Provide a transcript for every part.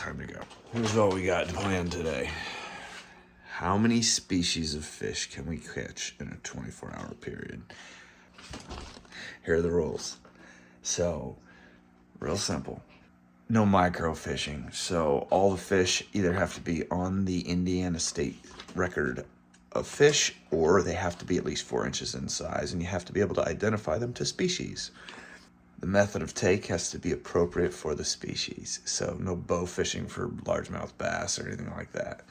time to go. Here's what we got planned today. How many species of fish can we catch in a 24-hour period? Here are the rules. So, real simple. No micro fishing. So all the fish either have to be on the Indiana state record of fish, or they have to be at least 4 inches in size, and you have to be able to identify them to species. The method of take has to be appropriate for the species. So no bow fishing for largemouth bass or anything like that.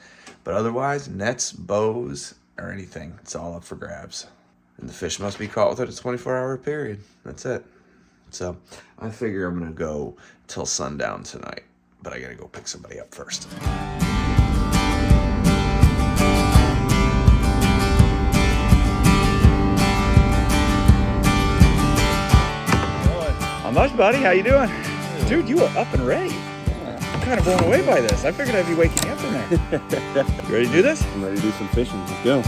But otherwise, nets, bows, or anything, it's all up for grabs. And the fish must be caught within a 24-hour period. That's it. So I figure I'm gonna go till sundown tonight, but I gotta go pick somebody up first. Not much, buddy. How you doing? Dude, you are up and ready. I'm kind of blown away by this. I figured I'd be waking you up in there. You ready to do this? I'm ready to do some fishing. Let's go.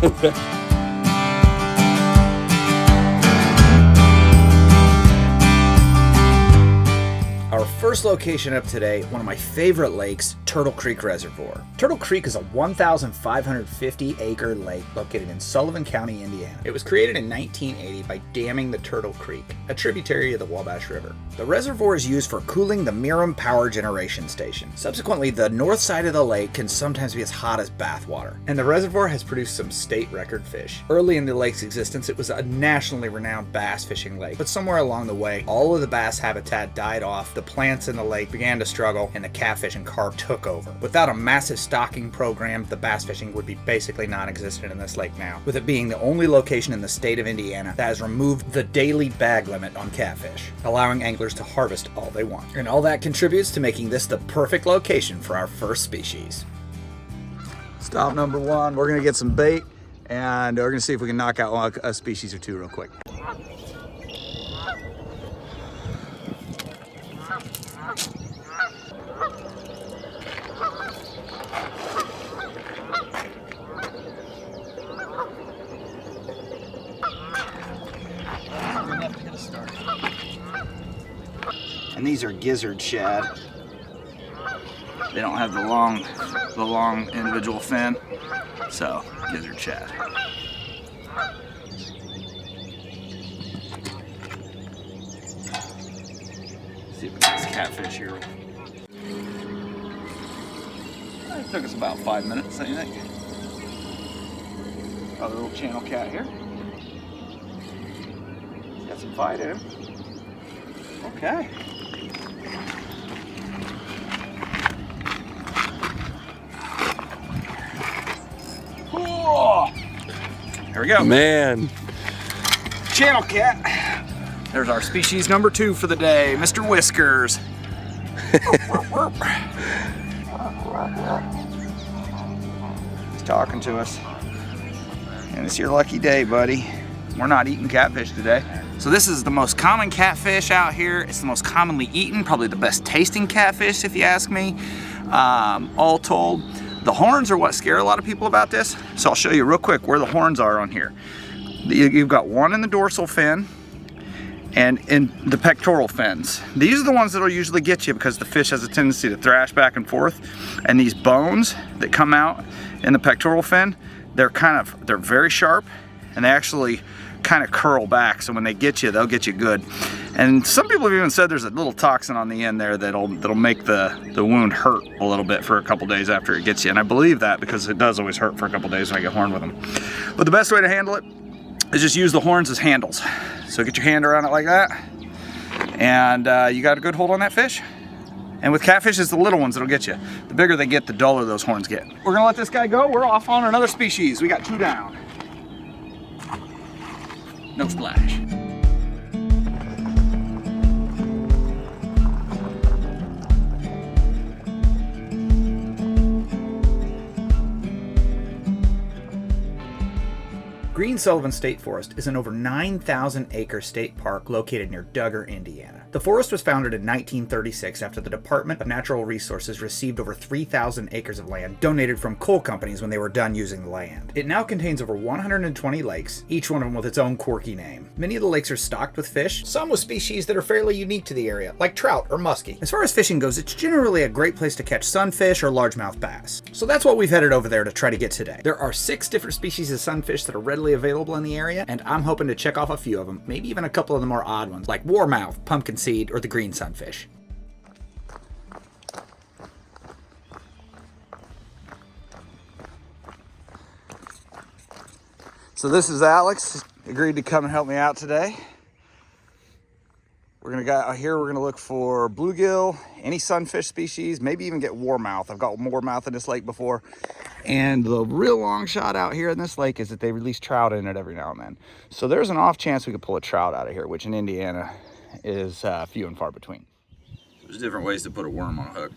Let's go. Our first location up today, one of my favorite lakes, Turtle Creek Reservoir. Turtle Creek is a 1,550-acre lake located in Sullivan County, Indiana. It was created in 1980 by damming the Turtle Creek, a tributary of the Wabash River. The reservoir is used for cooling the Miram Power Generation Station. Subsequently, the north side of the lake can sometimes be as hot as bathwater, and the reservoir has produced some state record fish. Early in the lake's existence, it was a nationally renowned bass fishing lake, but somewhere along the way, all of the bass habitat died off, the plants in the lake began to struggle, and the catfish and carp took over. Without a massive stocking program, the bass fishing would be basically non-existent in this lake now, with it being the only location in the state of Indiana that has removed the daily bag limit on catfish, allowing anglers to harvest all they want. And all that contributes to making this the perfect location for our first species. Stop number one. We're gonna get some bait, and we're gonna see if we can knock out a species or two real quick. And these are gizzard shad. They don't have the long individual fin, so gizzard shad. See if we get this catfish here. It took us about 5 minutes, I think. Another little channel cat here. Got some fight in him. Okay. Whoa. Here we go. Man. Channel cat. There's our species number 2 for the day, Mr. Whiskers. He's talking to us. And it's your lucky day, buddy. We're not eating catfish today. So this is the most common catfish out here. It's the most commonly eaten, probably the best tasting catfish if you ask me. All told, the horns are what scare a lot of people about this. So I'll show you real quick where the horns are on here. You've got one in the dorsal fin and in the pectoral fins. These are the ones that'll usually get you because the fish has a tendency to thrash back and forth. And these bones that come out in the pectoral fin, they're very sharp, and they actually kind of curl back, so when they get you, they'll get you good. And some people have even said there's a little toxin on the end there that'll make the wound hurt a little bit for a couple days after it gets you. And I believe that because it does always hurt for a couple days when I get horned with them. But the best way to handle it is just use the horns as handles. So get your hand around it like that, and you got a good hold on that fish. And with catfish, it's the little ones that'll get you. The bigger they get, the duller those horns get. We're gonna let this guy go. We're off on another species. We got 2 down. No splash. Green Green Sullivan State Forest is an over 9,000 acre state park located near Duggar, Indiana. The forest was founded in 1936 after the Department of Natural Resources received over 3,000 acres of land donated from coal companies when they were done using the land. It now contains over 120 lakes, each one of them with its own quirky name. Many of the lakes are stocked with fish, some with species that are fairly unique to the area, like trout or muskie. As far as fishing goes, it's generally a great place to catch sunfish or largemouth bass. So that's what we've headed over there to try to get today. There are 6 different species of sunfish that are readily available in the area, and I'm hoping to check off a few of them, maybe even a couple of the more odd ones, like warmouth, pumpkin seed, or the green sunfish. So this is Alex, agreed to come and help me out today. We're gonna go out here, we're gonna look for bluegill, any sunfish species, maybe even get warmouth. I've got warmouth in this lake before. And the real long shot out here in this lake is that they release trout in it every now and then. So there's an off chance we could pull a trout out of here, which in Indiana is few and far between. There's different ways to put a worm on a hook.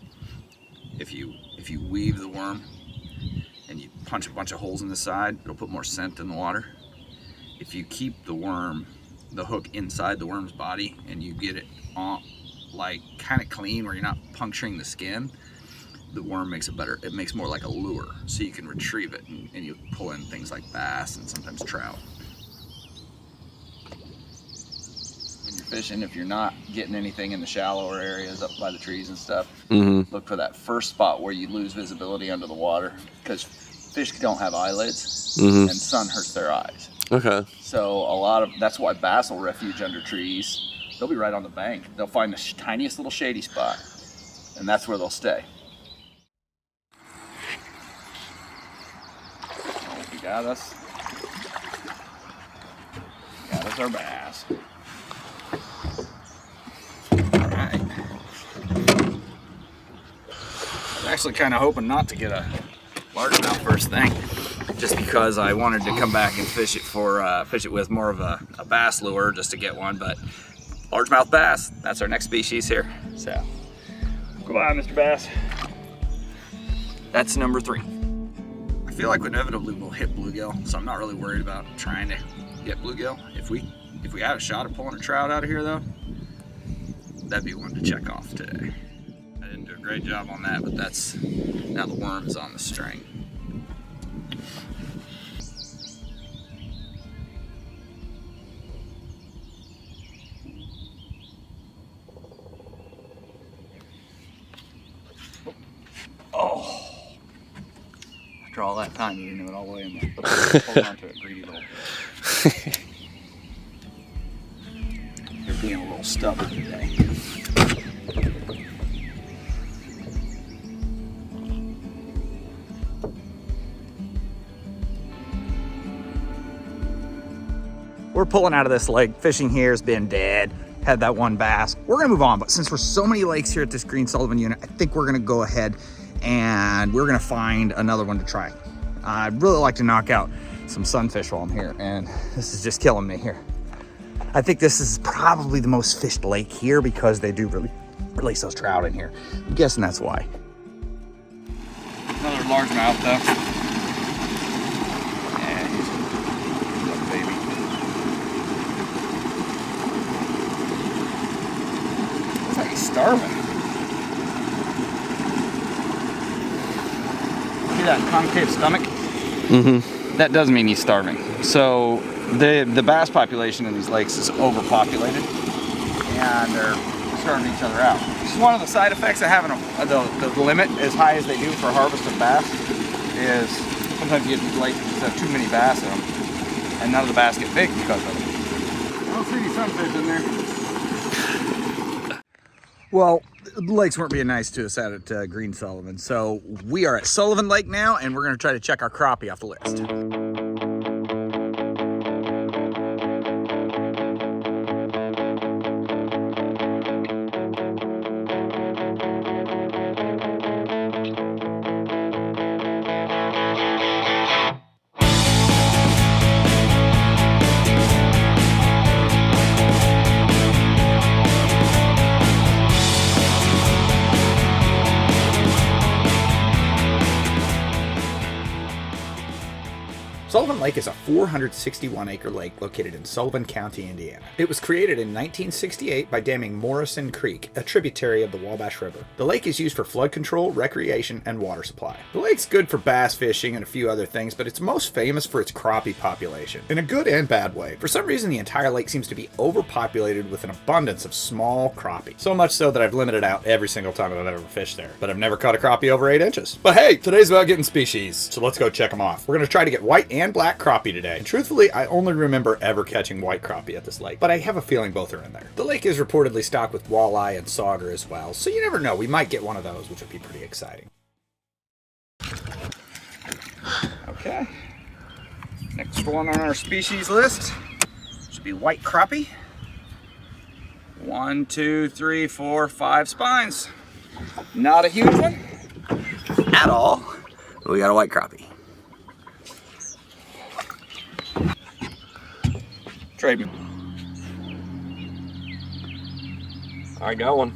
If you weave the worm and you punch a bunch of holes in the side, it'll put more scent in the water. If you keep the hook inside the worm's body and you get it on, like kind of clean where you're not puncturing the skin, the worm makes it makes more like a lure, so you can retrieve it and you pull in things like bass and sometimes trout. When you're fishing, if you're not getting anything in the shallower areas up by the trees and stuff, look for that first spot where you lose visibility under the water, because fish don't have eyelids and sun hurts their eyes. Okay. So that's why bass will refuge under trees. They'll be right on the bank. They'll find the tiniest little shady spot, and that's where they'll stay. Oh, we got us. Got us our bass. All right. I'm actually kind of hoping not to get a largemouth first thing, just because I wanted to come back and fish it with more of a bass lure just to get one. But largemouth bass, that's our next species here. So goodbye, Mr. Bass. That's number 3. I feel like inevitably we'll hit bluegill, so I'm not really worried about trying to get bluegill. If we had a shot at pulling a trout out of here though, that'd be one to check off today. I didn't do a great job on that, but now the worm is on the string. Oh, after all that time, you didn't know it all the way in there. Hold on to it, greedy little. You're being a little stubborn today. We're pulling out of this lake. Fishing here has been dead. Had that one bass. We're gonna move on, but since there's so many lakes here at this Green Sullivan unit, I think we're gonna go ahead and we're gonna find another one to try. I'd really like to knock out some sunfish while I'm here, and this is just killing me here. I think this is probably the most fished lake here because they do really release those trout in here. I'm guessing that's why. Another largemouth though. Yeah, he's a baby. Looks like he's starving. See that concave stomach? That does mean he's starving. So the bass population in these lakes is overpopulated, and they're starving each other out. This is one of the side effects of having the limit as high as they do for harvest of bass. Is sometimes you get these lakes that have too many bass in them, and none of the bass get big because of it. I don't see any sunfish in there. Well, the lakes weren't being nice to us out at Green Sullivan, so we are at Sullivan Lake now, and we're going to try to check our crappie off the list. Sullivan Lake is a 461-acre lake located in Sullivan County, Indiana. It was created in 1968 by damming Morrison Creek, a tributary of the Wabash River. The lake is used for flood control, recreation, and water supply. The lake's good for bass fishing and a few other things, but it's most famous for its crappie population, in a good and bad way. For some reason, the entire lake seems to be overpopulated with an abundance of small crappie. So much so that I've limited out every single time I've ever fished there. But I've never caught a crappie over 8 inches. But hey, today's about getting species, so let's go check them off. We're going to try to get white and black crappie today. And truthfully, I only remember ever catching white crappie at this lake, but I have a feeling both are in there. The lake is reportedly stocked with walleye and sauger as well, so you never know, we might get one of those, which would be pretty exciting. Okay. Next one on our species list should be white crappie. 1, 2, 3, 4, 5 spines. Not a huge one at all, but we got a white crappie. Trade me. I got one.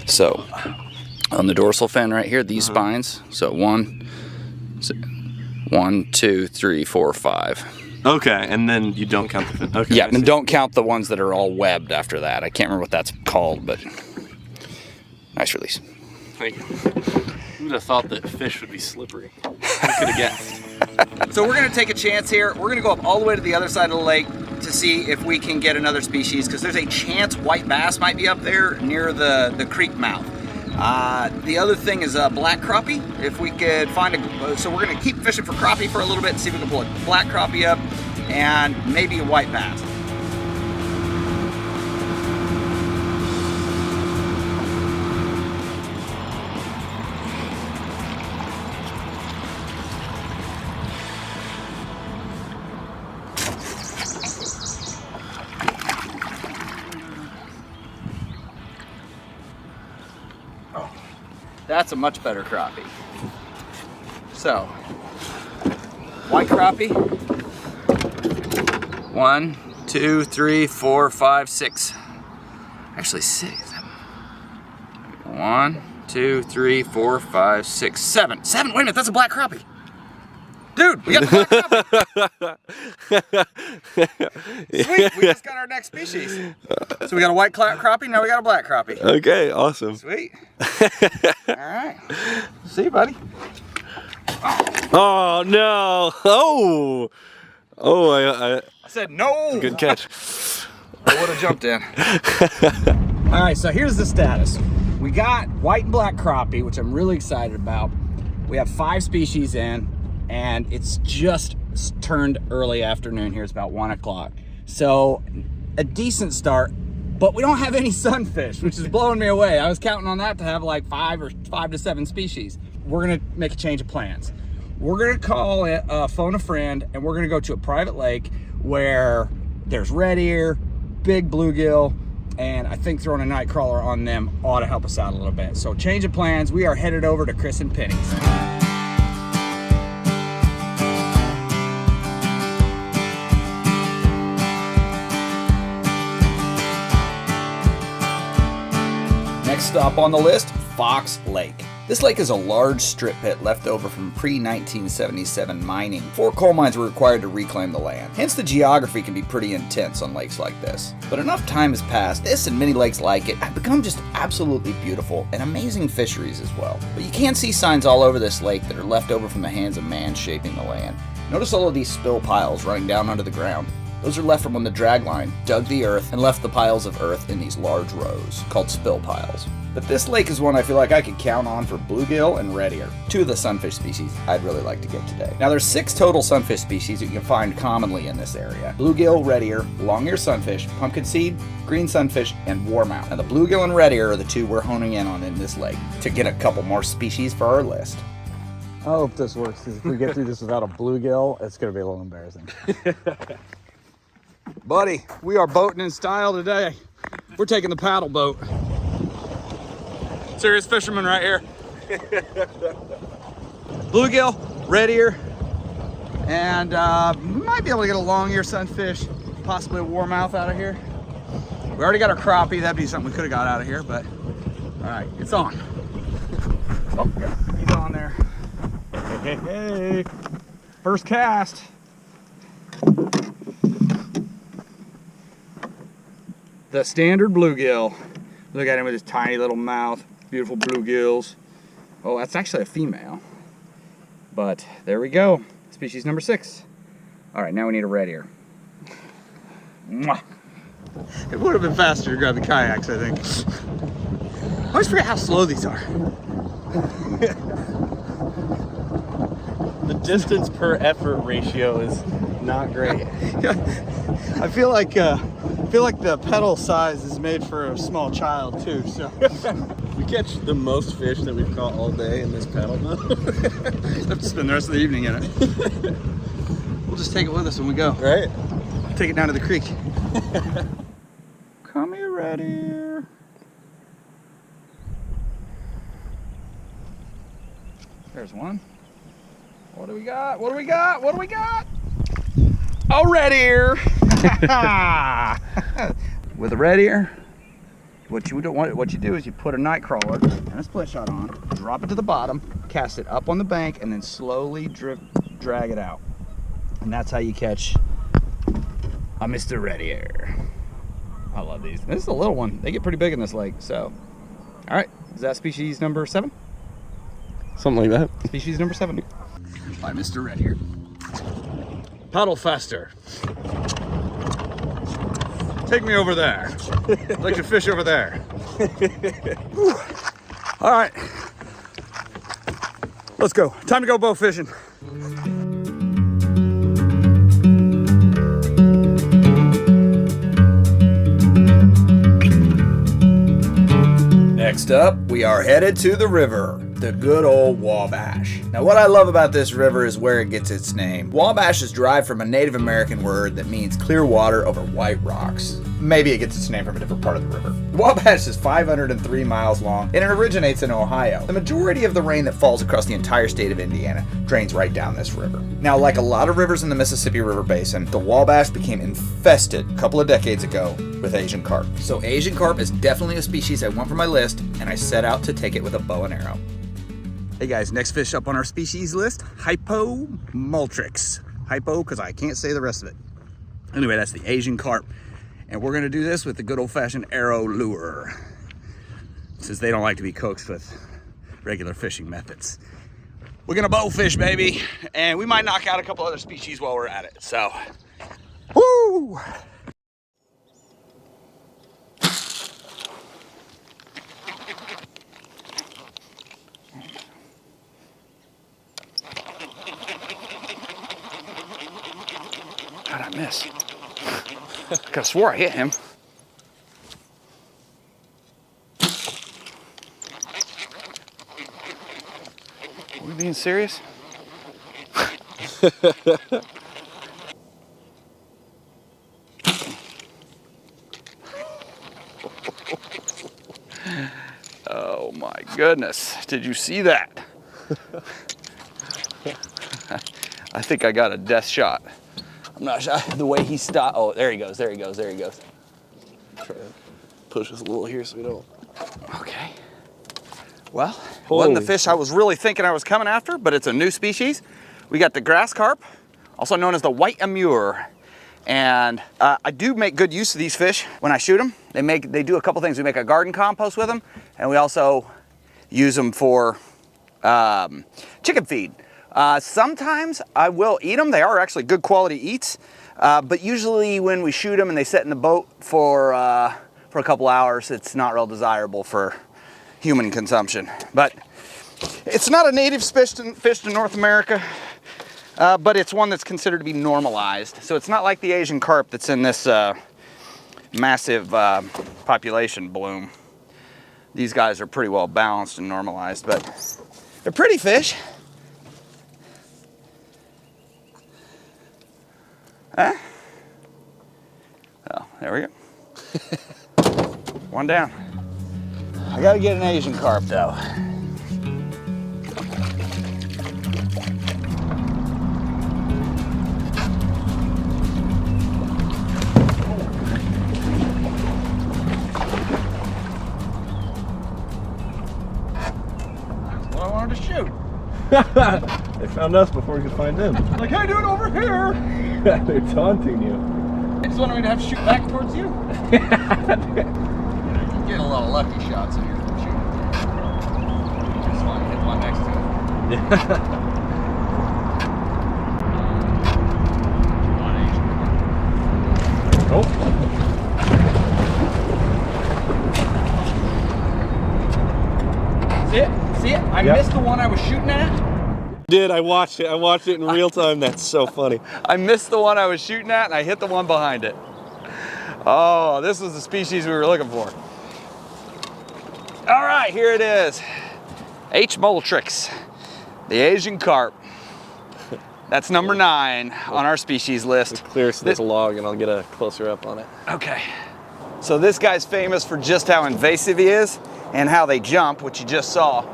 So, on the dorsal fin right here, these spines. So 1, 2, 3, 4, 5. Okay, and then you don't count the fin. Okay. Yeah, and don't count the ones that are all webbed after that. I can't remember what that's called, but nice release. Thank you. Who would have thought that fish would be slippery? I could have guessed. So we're gonna take a chance here. We're gonna go up all the way to the other side of the lake to see if we can get another species, because there's a chance white bass might be up there near the creek mouth. The other thing is black crappie. If we could find so we're gonna keep fishing for crappie for a little bit and see if we can pull a black crappie up and maybe a white bass. That's a much better crappie. So, white crappie. 1, 2, 3, 4, 5, 6. Actually 6. 1, 2, 3, 4, 5, 6, 7. 7. Wait a minute, that's a black crappie. Dude, we got the black crappie. Sweet, we just got our next species. So we got a white crappie, now we got a black crappie. Okay, awesome. Sweet. All right. See you, buddy. Oh no! I said no. Good catch. I would have jumped in. All right, so here's the status. We got white and black crappie, which I'm really excited about. We have 5 species in, and it's just turned early afternoon here. It's about 1 o'clock. So a decent start, but we don't have any sunfish, which is blowing me away. I was counting on that to have like 5 to 7 species. We're gonna make a change of plans. We're gonna call it, phone a friend, and we're gonna go to a private lake where there's red ear, big bluegill, and I think throwing a night crawler on them ought to help us out a little bit. So change of plans, we are headed over to Chris and Penny's. Next stop on the list, Fox Lake. This lake is a large strip pit left over from pre-1977 mining. 4 coal mines were required to reclaim the land. Hence the geography can be pretty intense on lakes like this. But enough time has passed, this and many lakes like it have become just absolutely beautiful and amazing fisheries as well. But you can see signs all over this lake that are left over from the hands of man shaping the land. Notice all of these spill piles running down under the ground. Those are left from when the dragline dug the earth and left the piles of earth in these large rows, called spill piles. But this lake is one I feel like I could count on for bluegill and red ear, 2 of the sunfish species I'd really like to get today. Now there's 6 total sunfish species that you can find commonly in this area. Bluegill, red ear, long-ear sunfish, pumpkin seed, green sunfish, and warmouth. Now the bluegill and red ear are the 2 we're honing in on in this lake to get a couple more species for our list. I hope this works, because if we get through this without a bluegill, it's going to be a little embarrassing. Buddy, we are boating in style today. We're taking the paddle boat. Serious fisherman right here. Bluegill, red ear, and we might be able to get a long ear sunfish, possibly a warmouth out of here. We already got our crappie. That'd be something we could have got out of here, but All right, it's on. Oh, yeah, he's on there. Hey, hey, hey. First cast. The standard bluegill. Look at him with his tiny little mouth. Beautiful bluegills. Oh, that's actually a female. But there we go. Species number 6. All right, now we need a red ear. Mwah. It would have been faster to grab the kayaks, I think. I always forget how slow these are. The distance per effort ratio is not great. I feel like the pedal size is made for a small child too. So We catch the most fish that we've caught all day in this paddle mode. have to spend the rest of the evening in it. We'll just take it with us when we go. Right? Take it down to the creek. Come here, red ear. There's one. What do we got? What do we got? What do we got? Oh, red ear. With a red ear, what you do is you put a night crawler and a split shot on, drop it to the bottom, cast it up on the bank, and then slowly drag it out. And that's how you catch a Mr. Red Ear. I love these. This is a little one. They get pretty big in this lake. So, all right, is that species number 7? Something like that. Species number 7 by Mr. Red Ear. Paddle faster. Take me over there. I'd like to fish over there. All right, let's go. Time to go bow fishing. Next up, we are headed to the river, the good old Wabash. Now, what I love about this river is where it gets its name. Wabash is derived from a Native American word that means clear water over white rocks. Maybe it gets its name from a different part of the river. Wabash is 503 miles long, and it originates in Ohio. The majority of the rain that falls across the entire state of Indiana drains right down this river. Now, like a lot of rivers in the Mississippi River Basin, the Wabash became infested a couple of decades ago with Asian carp. So Asian carp is definitely a species I want for my list, and I set out to take it with a bow and arrow. Hey guys, next fish up on our species list, Hypomultrix. Hypo, because I can't say the rest of it. Anyway, that's the Asian carp. And we're gonna do this with the good old-fashioned arrow lure, since they don't like to be coaxed with regular fishing methods. We're gonna bow fish, baby, and we might knock out a couple other species while we're at it, so. Woo! How'd I miss? I could've swore I hit him. Are we being serious? Oh my goodness, did you see that? I think I got a death shot. I'm not sure, the way he stopped. Oh, there he goes, there he goes, there he goes. Try to push us a little here so we don't. Okay. Well, it wasn't the fish I was really thinking I was coming after, but it's a new species. We got the grass carp, also known as the white amur. And I do make good use of these fish when I shoot them. They do a couple things. We make a garden compost with them, and we also use them for chicken feed. Sometimes I will eat them. They are actually good quality eats, but usually when we shoot them and they sit in the boat for a couple hours, it's not real desirable for human consumption. But it's not a native fish to North America, but it's one that's considered to be normalized. So it's not like the Asian carp that's in this massive population bloom. These guys are pretty well balanced and normalized, but they're pretty fish. Huh? Oh, there we go. One down. I gotta get an Asian carp though. They found us before we could find them. Like, hey, dude, over here. They're taunting you. They just wanted me to have to shoot back towards you. You get a lot of lucky shots in here from shooting. Just want to hit one next to it. Yeah. Oh. See it? See it? I missed the one I was shooting at. Did I watched it? I watched it in real time. That's so funny. I missed the one I was shooting at and I hit the one behind it. Oh, this was the species we were looking for. All right, here it is. H. Moultrix, the Asian carp. That's number 9 on our species list. Clear this log and I'll get a closer up on it. Okay. So this guy's famous for just how invasive he is and how they jump, which you just saw.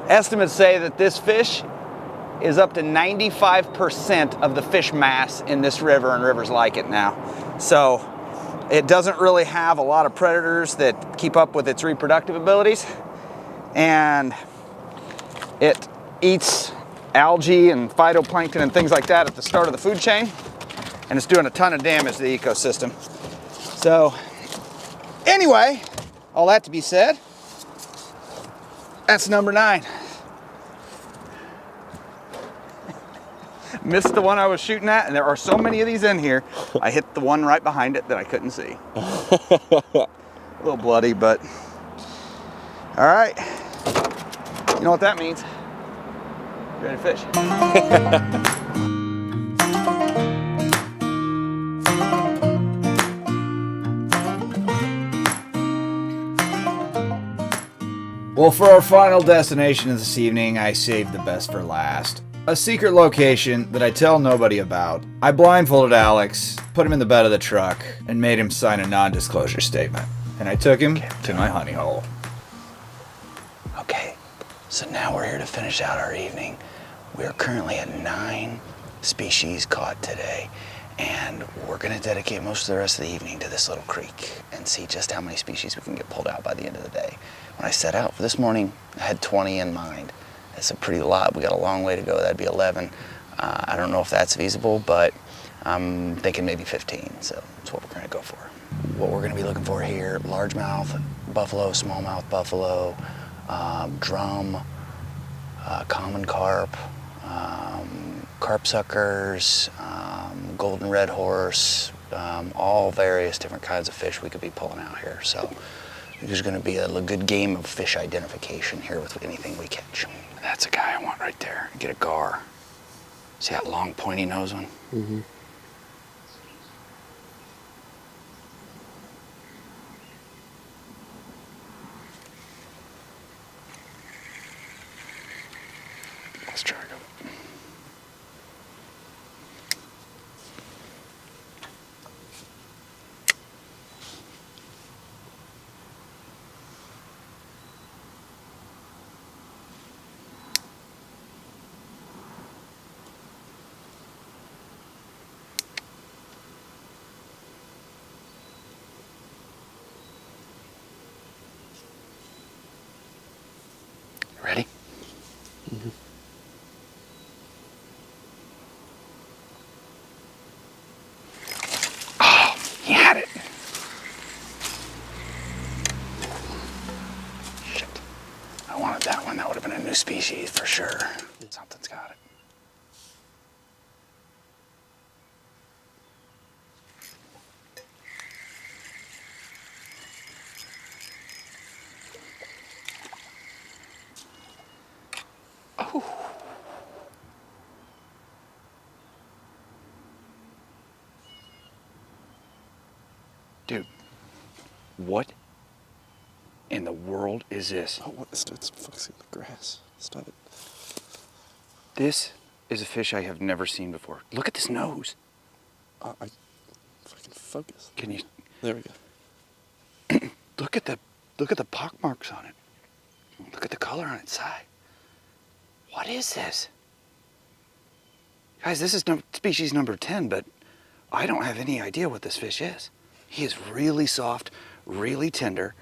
Estimates say that this fish is up to 95% of the fish mass in this river and rivers like it now. So it doesn't really have a lot of predators that keep up with its reproductive abilities, and it eats algae and phytoplankton and things like that at the start of the food chain, and it's doing a ton of damage to the ecosystem. So anyway, all that to be said, that's number 9. Missed the one I was shooting at, and there are so many of these in here. I hit the one right behind it that I couldn't see. A little bloody, but all right. You know what that means? You ready to fish? Well, for our final destination of this evening, I saved the best for last. A secret location that I tell nobody about. I blindfolded Alex, put him in the bed of the truck, and made him sign a non-disclosure statement. And I took him to my honey hole. Okay, so now we're here to finish out our evening. We are currently at 9 species caught today, and we're gonna dedicate most of the rest of the evening to this little creek and see just how many species we can get pulled out by the end of the day. When I set out for this morning, I had 20 in mind. That's a pretty lot. We got a long way to go. That'd be 11. I don't know if that's feasible, but I'm thinking maybe 15. So that's what we're going to go for. What we're going to be looking for here: largemouth buffalo, smallmouth buffalo, drum, common carp, carp suckers, golden red horse, all various different kinds of fish we could be pulling out here. So there's going to be a good game of fish identification here with anything we catch. That's a guy I want right there. Get a gar. See that long pointy nose one? Mm-hmm. Let's try to go. Ready? Mm-hmm. Oh, he had it. Shit. I wanted that one. That would have been a new species for sure. Something's got it. Dude, what in the world is this? Oh, what? It's focusing on the grass. Stop it. This is a fish I have never seen before. Look at this nose. I fucking focus. Can you? There we go. Look at the pock marks on it. Look at the color on its side. What is this? Guys, this is species number 10, but I don't have any idea what this fish is. He is really soft, really tender.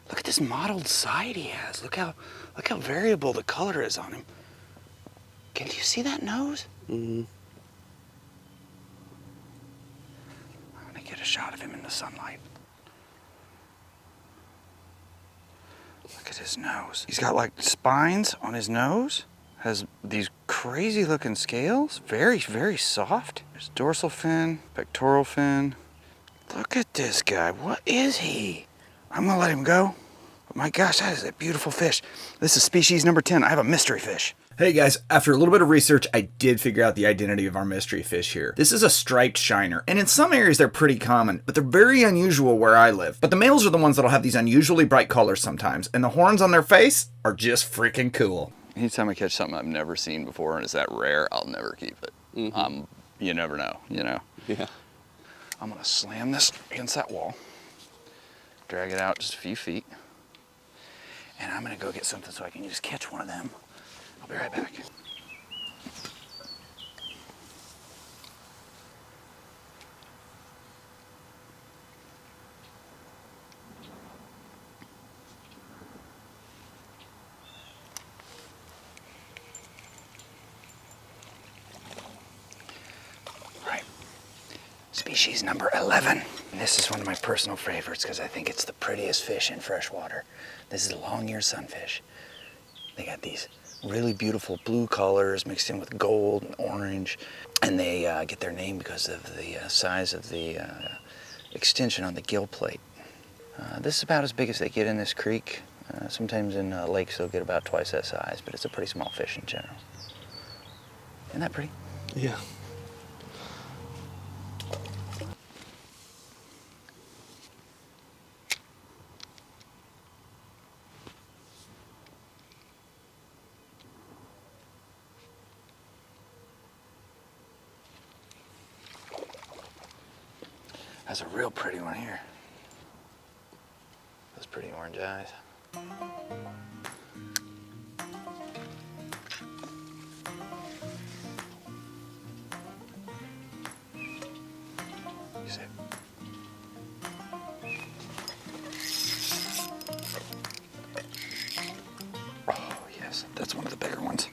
Look at this mottled side he has. Look how variable the color is on him. Can you see that nose? Mm-hmm. I'm gonna get a shot of him in the sunlight. Look at his nose. He's got like spines on his nose. Has these crazy looking scales. Very, very soft. There's dorsal fin, pectoral fin. Look at this guy. What is he? I'm gonna let him go. But my gosh, that is a beautiful fish. This is species number 10. I have a mystery fish. Hey guys, after a little bit of research, I did figure out the identity of our mystery fish here. This is a striped shiner, and in some areas they're pretty common, but they're very unusual where I live. But the males are the ones that'll have these unusually bright colors sometimes, and the horns on their face are just freaking cool. Anytime I catch something I've never seen before and it's that rare, I'll never keep it. Mm-hmm. You never know, you know. Yeah. I'm gonna slam this against that wall, drag it out just a few feet, and I'm gonna go get something so I can just catch one of them. I'll be right back. Right. Species number 11. And this is one of my personal favorites because I think it's the prettiest fish in freshwater. This is a long-eared sunfish. They got these really beautiful blue colors mixed in with gold and orange, and they get their name because of the size of the extension on the gill plate. This is about as big as they get in this creek. Sometimes in lakes they'll get about twice that size, but it's a pretty small fish in general. Isn't that pretty? Yeah. That's a real pretty one here. Those pretty orange eyes. You see? Oh, yes, that's one of the bigger ones.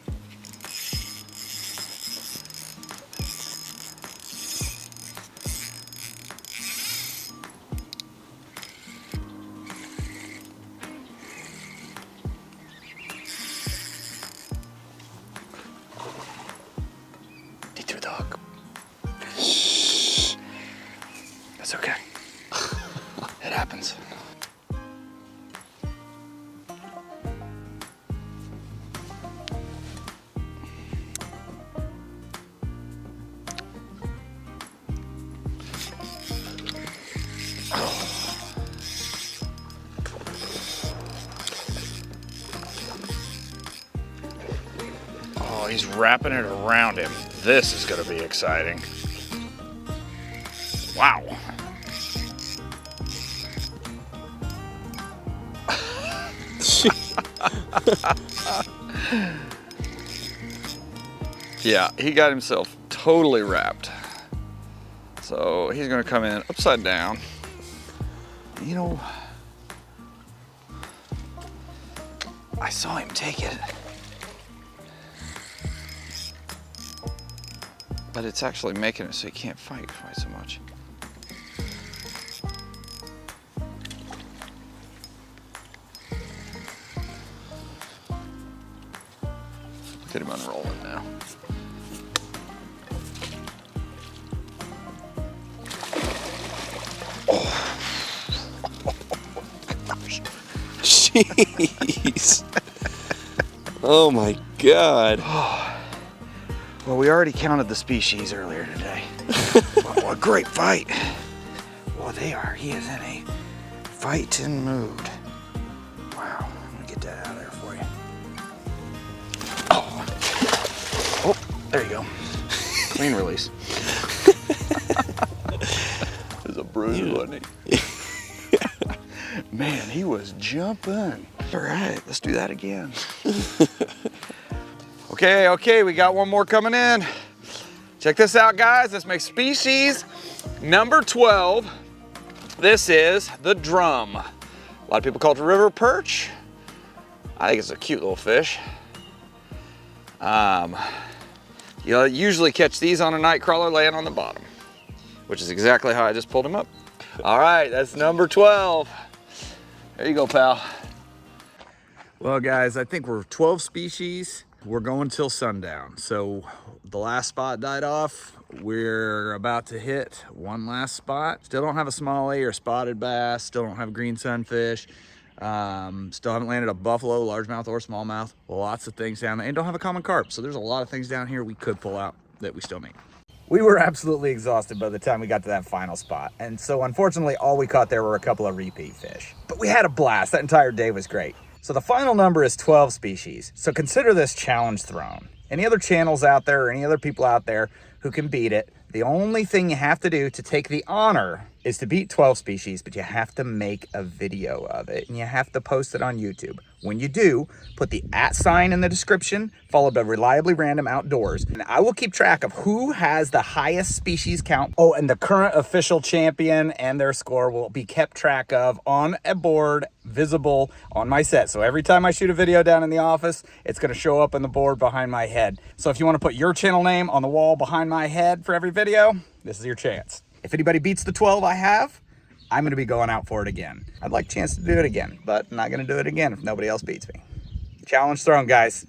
It's okay. It happens. Oh, he's wrapping it around him. This is gonna be exciting. Wow. Yeah, he got himself totally wrapped. So he's gonna come in upside down. You know, I saw him take it, But it's actually making it so he can't fight quite so much. Look at him unrolling now. Jeez. Oh my God. well, we already counted the species earlier today. What a great fight. Well, they are. He is in a fighting mood. Wow. I'm going to get that out of there for you. Oh, there you go. Clean release. It was a bruise, wasn't he? Man, he was jumping. All right, let's do that again. Okay, we got one more coming in. Check this out, guys. This makes species number 12. This is the drum. A lot of people call it the river perch. I think it's a cute little fish. You'll usually catch these on a night crawler laying on the bottom, which is exactly how I just pulled him up. All right, that's number 12. There you go, pal. Well, guys, I think we're 12 species. We're going till sundown. So the last spot died off. We're about to hit one last spot. Still don't have a smallie or spotted bass. Still don't have green sunfish. Still haven't landed a buffalo, largemouth, or smallmouth. Lots of things down there, and don't have a common carp. So there's a lot of things down here we could pull out that we still need. We were absolutely exhausted by the time we got to that final spot. And so unfortunately, all we caught there were a couple of repeat fish. But we had a blast. That entire day was great. So the final number is 12 species. So consider this challenge thrown. Any other channels out there or any other people out there who can beat it, the only thing you have to do to take the honor is to beat 12 species, but you have to make a video of it and you have to post it on YouTube. When you do, put the @ in the description, followed by Reliably Random Outdoors, and I will keep track of who has the highest species count. Oh, and the current official champion and their score will be kept track of on a board visible on my set. So every time I shoot a video down in the office, it's gonna show up on the board behind my head. So if you wanna put your channel name on the wall behind my head for every video, this is your chance. If anybody beats the 12 I have, I'm gonna be going out for it again. I'd like a chance to do it again, but I'm not gonna do it again if nobody else beats me. Challenge thrown, guys.